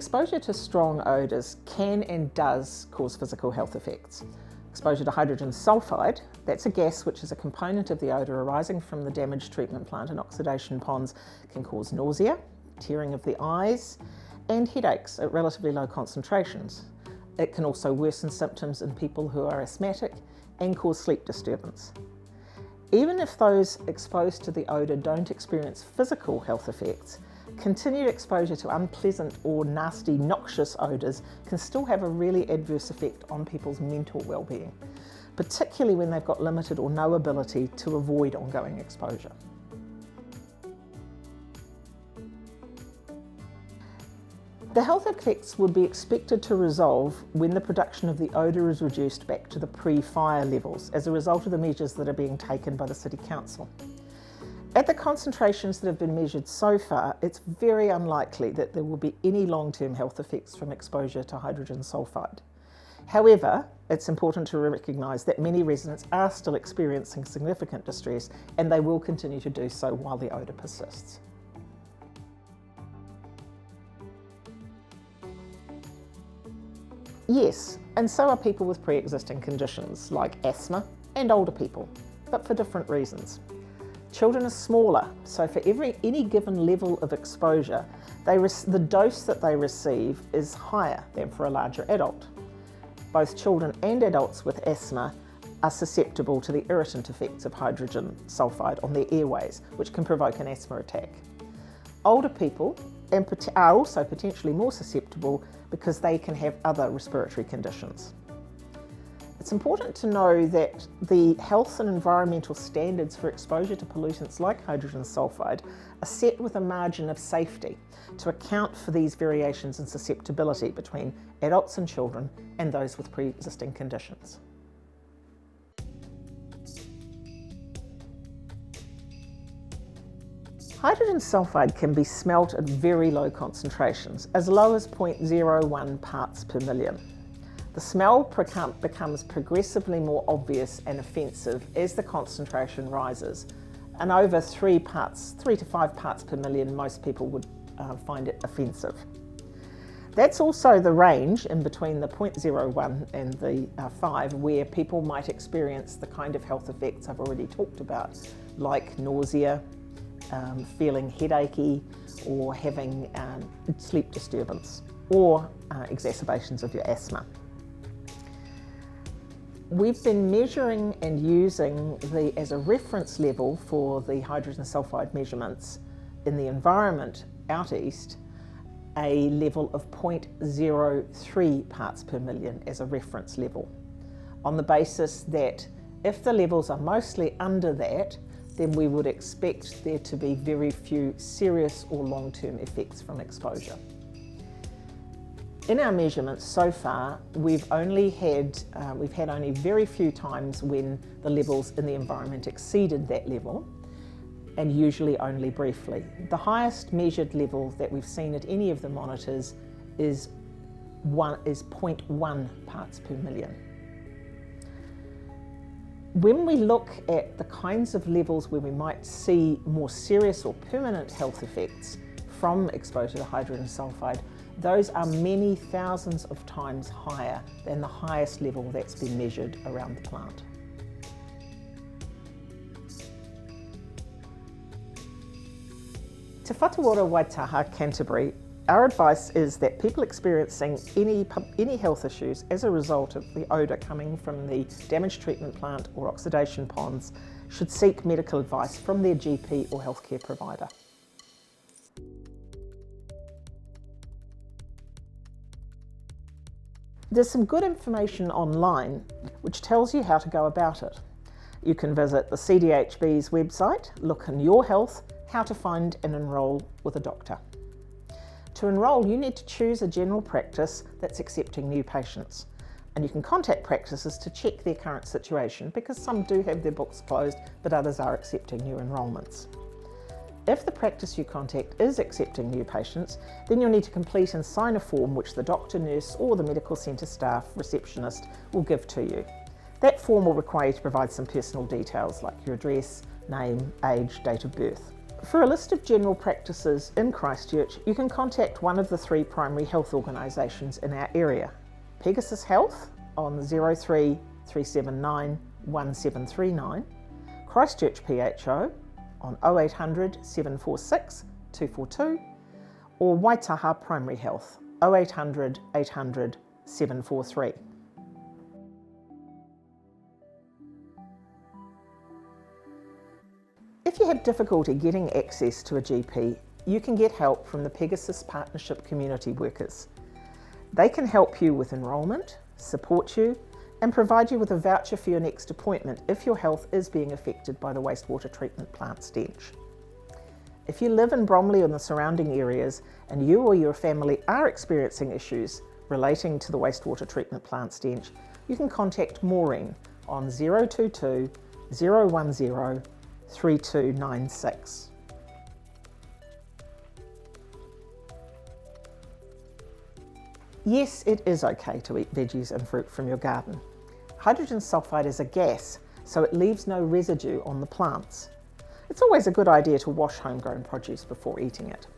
Exposure to strong odours can and does cause physical health effects. Exposure to hydrogen sulfide, that's a gas which is a component of the odour arising from the damaged treatment plant and oxidation ponds, can cause nausea, tearing of the eyes, and headaches at relatively low concentrations. It can also worsen symptoms in people who are asthmatic and cause sleep disturbance. Even if those exposed to the odour don't experience physical health effects, continued exposure to unpleasant or nasty, noxious odours can still have a really adverse effect on people's mental well-being, particularly when they've got limited or no ability to avoid ongoing exposure. The health effects would be expected to resolve when the production of the odour is reduced back to the pre-fire levels as a result of the measures that are being taken by the City Council. At the concentrations that have been measured so far, it's very unlikely that there will be any long-term health effects from exposure to hydrogen sulfide. However, it's important to recognise that many residents are still experiencing significant distress, and they will continue to do so while the odour persists. Yes, and so are people with pre-existing conditions like asthma and older people, but for different reasons. Children are smaller, so for any given level of exposure, the dose that they receive is higher than for a larger adult. Both children and adults with asthma are susceptible to the irritant effects of hydrogen sulfide on their airways, which can provoke an asthma attack. Older people are also potentially more susceptible because they can have other respiratory conditions. It's important to know that the health and environmental standards for exposure to pollutants like hydrogen sulfide are set with a margin of safety to account for these variations in susceptibility between adults and children and those with pre-existing conditions. Hydrogen sulfide can be smelt at very low concentrations, as low as 0.01 parts per million. The smell becomes progressively more obvious and offensive as the concentration rises, and over 3 to 5 parts per million, most people would find it offensive. That's also the range in between the 0.01 and the 5 where people might experience the kind of health effects I've already talked about, like nausea, feeling headachy, or having sleep disturbance, or exacerbations of your asthma. We've been measuring and using as a reference level for the hydrogen sulfide measurements in the environment out east, a level of 0.03 parts per million as a reference level, on the basis that if the levels are mostly under that, then we would expect there to be very few serious or long-term effects from exposure. In our measurements so far, we've had only very few times when the levels in the environment exceeded that level, and usually only briefly. The highest measured level that we've seen at any of the monitors is 0.1 parts per million. When we look at the kinds of levels where we might see more serious or permanent health effects from exposure to hydrogen sulfide, those are many thousands of times higher than the highest level that's been measured around the plant. Te Whatuora Waitaha, Canterbury, our advice is that people experiencing any health issues as a result of the odour coming from the damaged treatment plant or oxidation ponds should seek medical advice from their GP or healthcare provider. There's some good information online which tells you how to go about it. You can visit the CDHB's website, look in Your Health, how to find and enrol with a doctor. To enrol, you need to choose a general practice that's accepting new patients. And you can contact practices to check their current situation, because some do have their books closed, but others are accepting new enrolments. If the practice you contact is accepting new patients, then you'll need to complete and sign a form which the doctor, nurse, or the medical centre staff receptionist will give to you. That form will require you to provide some personal details like your address, name, age, date of birth. For a list of general practices in Christchurch, you can contact one of the 3 primary health organisations in our area. Pegasus Health on 03 379 1739, Christchurch PHO on 0800 746 242, or Waitaha Primary Health 0800 800 743. If you have difficulty getting access to a GP, you can get help from the Pegasus Partnership community workers. They can help you with enrolment, support you, and provide you with a voucher for your next appointment if your health is being affected by the wastewater treatment plant stench. If you live in Bromley and the surrounding areas and you or your family are experiencing issues relating to the wastewater treatment plant stench, you can contact Maureen on 022 010 3296. Yes, it is okay to eat veggies and fruit from your garden. Hydrogen sulfide is a gas, so it leaves no residue on the plants. It's always a good idea to wash homegrown produce before eating it.